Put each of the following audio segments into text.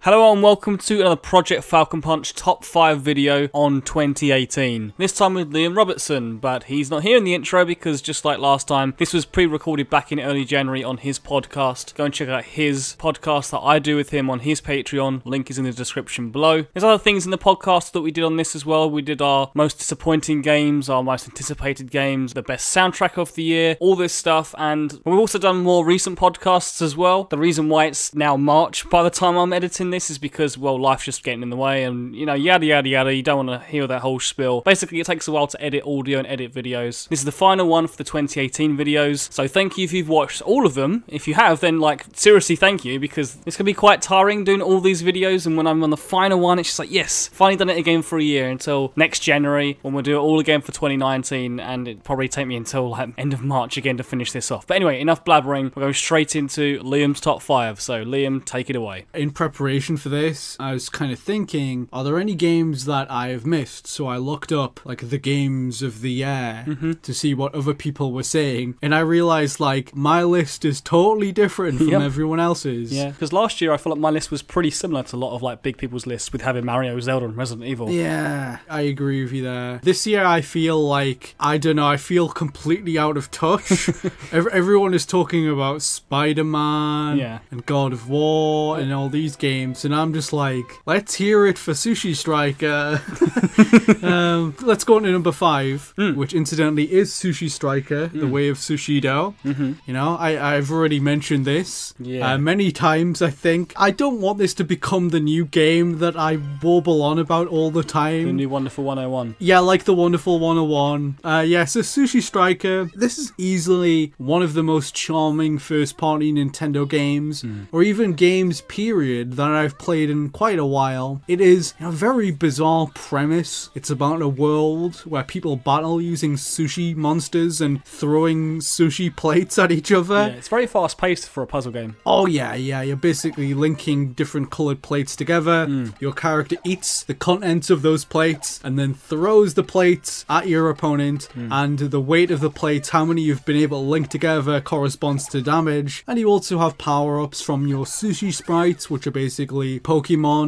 Hello and welcome to another Project Falcon Punch top 5 video on 2018. This time with Liam Robertson, but he's not here in the intro because just like last time, this was pre-recorded back in early January on his podcast. Go and check out his podcast that I do with him on his Patreon. Link is in the description below. There's other things in the podcast that we did on this as well. We did our most disappointing games, our most anticipated games, the best soundtrack of the year, all this stuff, and we've also done more recent podcasts as well. The reason why it's now March by the time I'm editing this is because, well, life's just getting in the way and, you know, yada yada yada. You don't want to hear that whole spiel. Basically, it takes a while to edit audio and edit videos. This is the final one for the 2018 videos, so thank you if you've watched all of them. If you have, then, like, seriously thank you, because it's going to be quite tiring doing all these videos, and when I'm on the final one, it's just like, yes, finally done it again for a year until next January, when we'll do it all again for 2019, and it'll probably take me until, like, end of March again to finish this off. But anyway, enough blabbering. We'll go straight into Liam's top 5, so Liam, take it away. In preparation for this, I was kind of thinking, are there any games that I have missed? So I looked up like the games of the year to see what other people were saying, and I realized like my list is totally different from everyone else's. Yeah, because last year I feel like my list was pretty similar to a lot of like big people's lists, with having Mario, Zelda and Resident Evil. Yeah, I agree with you there. This year I feel like, I don't know, I feel completely out of touch. Everyone is talking about Spider-Man and God of War and all these games, and I'm just like, let's hear it for Sushi Striker. Let's go on to number 5, which incidentally is Sushi Striker, The Way of Sushido. You know, I've already mentioned this many times, I think. I don't want this to become the new game that I warble on about all the time. The new Wonderful 101. Yeah, like the Wonderful 101. Yeah, so Sushi Striker, this is easily one of the most charming first-party Nintendo games, or even games, period, that I've played in quite a while. It is a very bizarre premise. It's about a world where people battle using sushi monsters and throwing sushi plates at each other. Yeah, it's very fast paced for a puzzle game. Oh yeah, you're basically linking different coloured plates together. Your character eats the contents of those plates and then throws the plates at your opponent, and the weight of the plates, how many you've been able to link together, corresponds to damage. And you also have power-ups from your sushi sprites, which are basically Pokemon.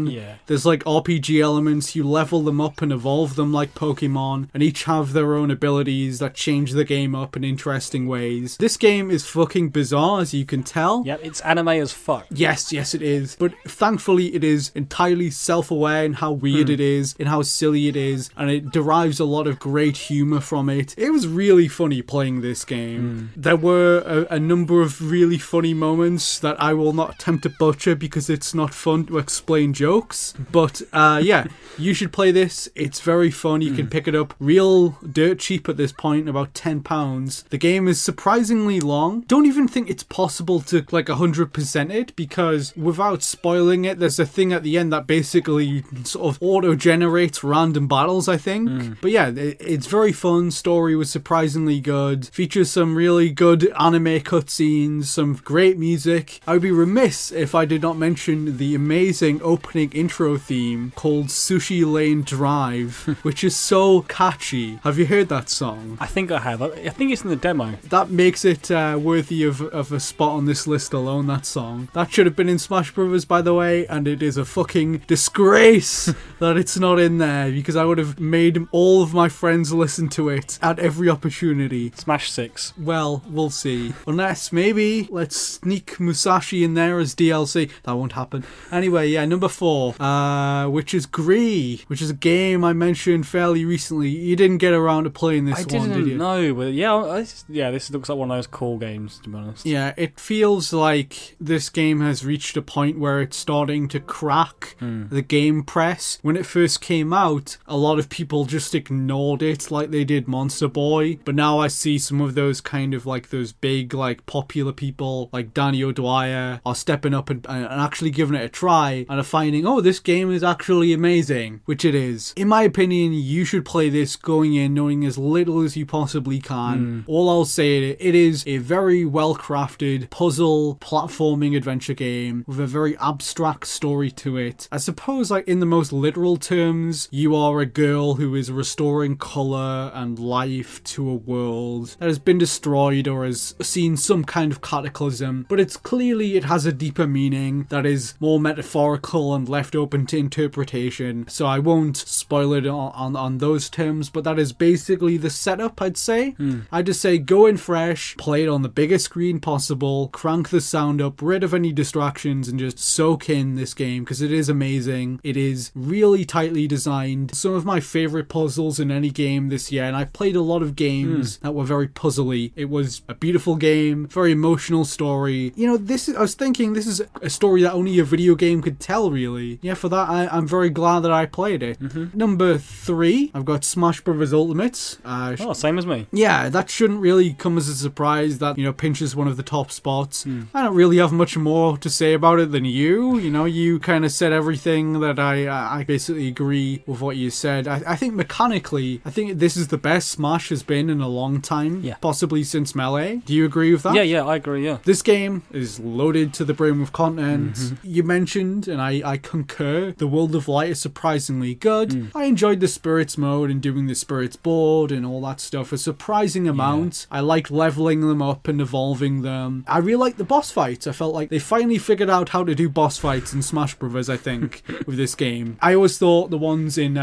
There's like RPG elements, you level them up and evolve them like Pokemon, and each have their own abilities that change the game up in interesting ways. This game is fucking bizarre, as you can tell. Yep, it's anime as fuck. Yes, it is. But thankfully it is entirely self-aware in how weird it is, in how silly it is, and it derives a lot of great humour from it. It was really funny playing this game. There were a number of really funny moments that I will not attempt to butcher because it's not fun to explain jokes. But yeah, you should play this. It's very fun. You can pick it up real dirt cheap at this point, about £10. The game is surprisingly long. Don't even think it's possible to like 100% it, because without spoiling it, there's a thing at the end that basically sort of auto-generates random battles, I think. But yeah, it's very fun. Story was surprisingly good. Features some really good anime cutscenes, some great music. I would be remiss if I did not mention the amazing opening intro theme called Sushi Lane Drive, which is so catchy. Have you heard that song? I think I have. I think it's in the demo. That makes it worthy of a spot on this list alone, that song. That should have been in Smash Brothers, by the way, and it is a fucking disgrace that it's not in there, because I would have made all of my friends listen to it at every opportunity. Smash 6. Well, we'll see. Unless maybe let's sneak Musashi in there as DLC. That won't happen. Anyway, yeah, number 4, which is Gree, which is a game I mentioned fairly recently. You didn't get around to playing this one, did you? No, but yeah, this looks like one of those cool games, to be honest. Yeah, it feels like this game has reached a point where it's starting to crack the game press. When it first came out, a lot of people just ignored it like they did Monster Boy, but now I see some of those kind of like those big like popular people like Danny O'Dwyer are stepping up and actually giving it a try, and are finding, oh, this game is actually amazing, which it is. In my opinion, you should play this going in knowing as little as you possibly can. All I'll say, it is a very well crafted puzzle platforming adventure game with a very abstract story to it. I suppose, like, in the most literal terms, you are a girl who is restoring colour and life to a world that has been destroyed or has seen some kind of cataclysm, but it's clearly, it has a deeper meaning that is more metaphorical and left open to interpretation, so I won't spoil it on those terms, but that is basically the setup, I'd say. I'd just say go in fresh, play it on the biggest screen possible, crank the sound up, rid of any distractions, and just soak in this game, because it is amazing. It is really tightly designed. Some of my favorite puzzles in any game this year, and I've played a lot of games that were very puzzly. It was a beautiful game, very emotional story. You know, I was thinking this is a story that only a video game could tell, really. Yeah, for that, I'm very glad that I played it. Number 3, I've got Smash Bros. Ultimate. Oh, same as me. Yeah, that shouldn't really come as a surprise that, you know, pinches one of the top spots. I don't really have much more to say about it than you. You know, you kind of said everything that I basically agree with what you said. I think mechanically, I think this is the best Smash has been in a long time. Yeah. Possibly since Melee. Do you agree with that? Yeah, I agree, yeah. This game is loaded to the brim with content. You mentioned, and I concur, the World of Light is surprisingly good. I enjoyed the Spirits mode and doing the Spirits board and all that stuff a surprising amount. I liked leveling them up and evolving them. I really liked the boss fights. I felt like they finally figured out how to do boss fights in Smash Bros, I think, with this game. I always thought the ones in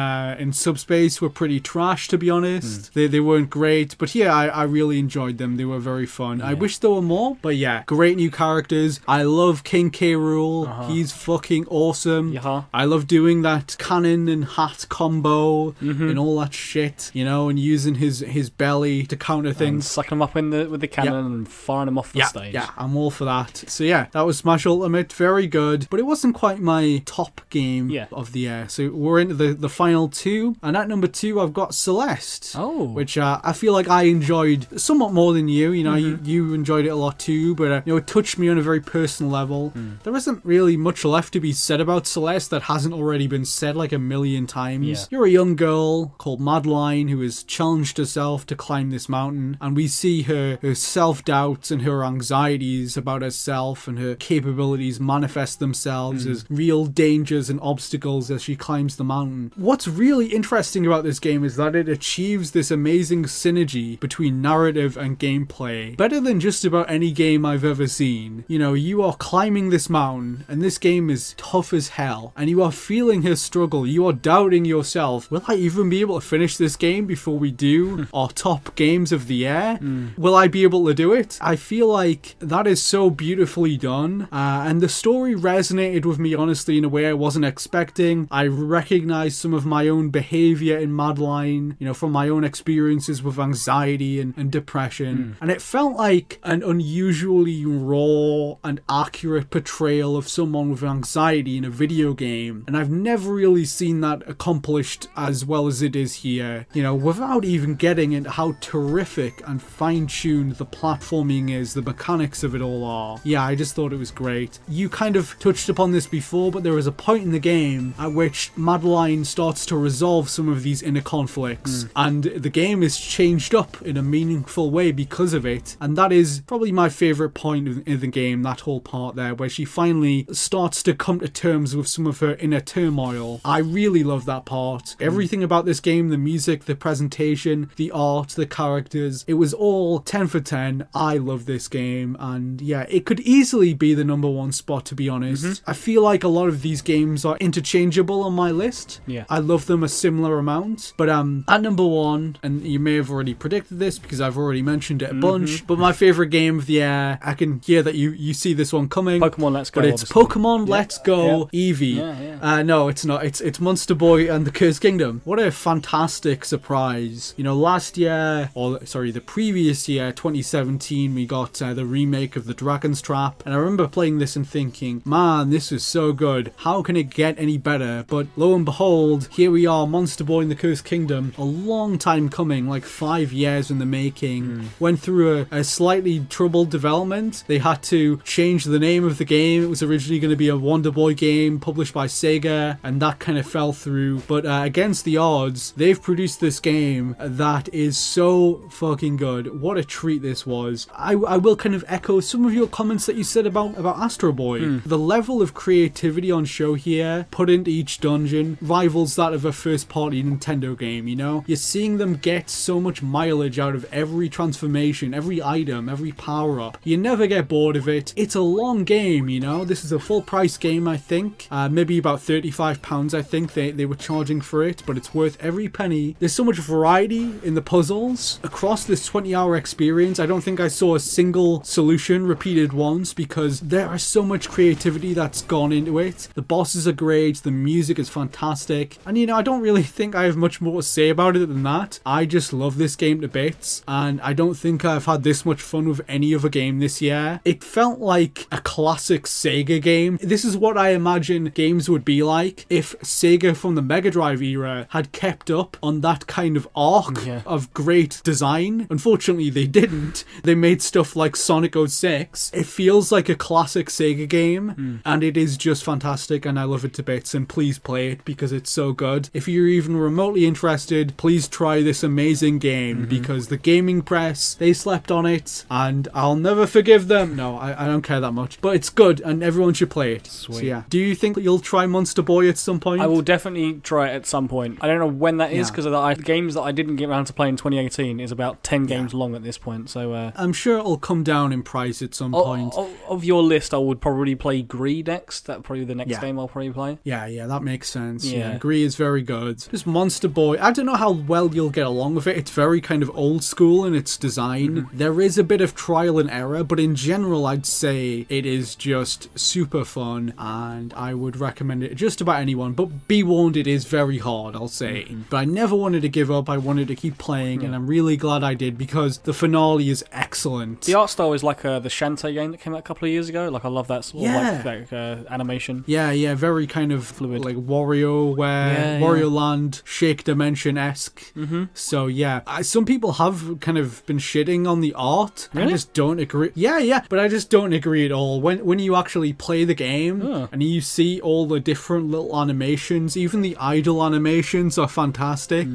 Subspace were pretty trash, to be honest. They weren't great, but yeah, I really enjoyed them. They were very fun. I wish there were more, but yeah, great new characters. I love King K. Rool. He's fucking awesome. I love doing that cannon and hat combo and all that shit, you know, and using his belly to counter things. And sucking them up with the cannon and firing them off the stage. Yeah, I'm all for that. So yeah, that was Smash Ultimate. Very good, but it wasn't quite my top game of the year. So we're into the final 2, and at number 2 I've got Celeste, which I feel like I enjoyed somewhat more than you. You know, you enjoyed it a lot too, but you know, it touched me on a very personal level. There isn't really much left to be said about Celeste that hasn't already been said like a million times. You're a young girl called Madeline who has challenged herself to climb this mountain, and we see her self-doubts and her anxieties about herself and her capabilities manifest themselves as real dangers and obstacles as she climbs the mountain. What's really interesting about this game is that it achieves this amazing synergy between narrative and gameplay, better than just about any game I've ever seen. You know, you are climbing this mountain, and this game is tough as hell, and you are feeling her struggle. You are doubting yourself. Will I even be able to finish this game before we do our top games of the year? Will I be able to do it? I feel like that is so beautifully done, and the story resonated with me honestly in a way I wasn't expecting. I recognized some of my own behavior in Madeline, you know, from my own experiences with anxiety and depression, and it felt like an unusually raw and accurate portrayal of someone with anxiety in a video game, and I've never really seen that accomplished as well as it is here, you know, without even getting into how terrific and fine-tuned the platforming is, the mechanics of it all are. Yeah, I just thought it was great. You kind of touched upon this before, but there is a point in the game at which Madeline starts to resolve some of these inner conflicts, and the game is changed up in a meaningful way because of it, and that is probably my favorite point in the game, that whole part there where she finally starts to come to terms with some of her inner turmoil. I really love that part. Everything about this game, the music, the presentation, the art, the characters, it was all 10 for 10. I love this game, and yeah, it could easily be the number 1 spot, to be honest. I feel like a lot of these games are interchangeable on my list. I love them a similar amount, but at number 1, and you may have already predicted this because I've already mentioned it a bunch, but my favorite game of the year, I can hear that you see this one coming. Pokemon Let's Go. But it's obviously. Pokemon Let's Go Eevee. No, it's not. It's Monster Boy and the Cursed Kingdom. What a fantastic surprise. You know, last year, or sorry, the previous year, 2017, we got the remake of the Dragon's Trap, and I remember playing this and thinking, man, this is so good. How can it get any better? But lo and behold, here we are, Monster Boy and the Cursed Kingdom, a long time coming, like 5 years in the making. Went through a slightly troubled development. They had to change the name of the game. It was originally going to be a Wonder Boy game published by Sega, and that kind of fell through. But against the odds, they've produced this game that is so fucking good. What a treat this was. I will kind of echo some of your comments that you said about Astro Boy. The level of creativity on show here put into each dungeon rivals that of a first-party Nintendo game, you know? You're seeing them get so much mileage out of every transformation, every item, every power-up. You never get bored of it. It's a long game, you know? This is a full price game, I think. Maybe about £35, I think they were charging for it, but it's worth every penny. There's so much variety in the puzzles across this 20-hour experience. I don't think I saw a single solution repeated once because there is so much creativity that's gone into it. The bosses are great, the music is fantastic, and you know, I don't really think I have much more to say about it than that. I just love this game to bits, and I don't think I've had this much fun with any other game this year. It felt like a classic Sega game. This is what I imagine games would be like if Sega from the Mega Drive era had kept up on that kind of arc of great design. Unfortunately, they didn't. They made stuff like Sonic 06. It feels like a classic Sega game, and it is just fantastic, and I love it to bits, and please play it because it's so good. If you're even remotely interested, please try this amazing game because the gaming press, they slept on it, and I'll never forgive them. No, I don't care that much, but it's good, and everyone should play it. Sweet. So yeah. Do you think you'll try Monster Boy at some point? I will definitely try it at some point. I don't know when that is because the games that I didn't get around to play in 2018 is about 10 games long at this point. So I'm sure it'll come down in price at some point. Of your list, I would probably play Gree next. That's probably the next game I'll probably play. Yeah, that makes sense. Yeah, Gree is very good. This Monster Boy, I don't know how well you'll get along with it. It's very kind of old school in its design. There is a bit of trial and error, but in general, I'd say it is just super fun, and I would recommend it to just about anyone. But be warned, it is very hard, I'll say. But I never wanted to give up. I wanted to keep playing, and I'm really glad I did because the finale is excellent. The art style is like the Shantae game that came out a couple of years ago. Like I love that sort of like animation. Yeah, very kind of fluid, like Wario Land, Shake Dimension-esque. So yeah, some people have kind of been shitting on the art. Really? I just don't agree. Yeah, but I just don't agree at all. When you actually play the game and you see all the different little animations, even the idle animations are fantastic.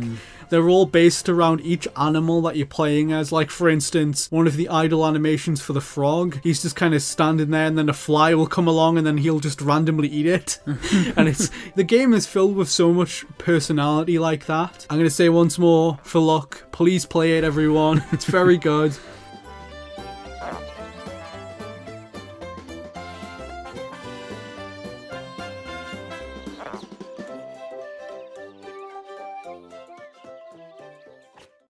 They're all based around each animal that you're playing as. Like, for instance, one of the idle animations for the frog, he's just kind of standing there and then a fly will come along and then he'll just randomly eat it. And the game is filled with so much personality like that. I'm going to say once more, for luck, please play it, everyone. It's very good.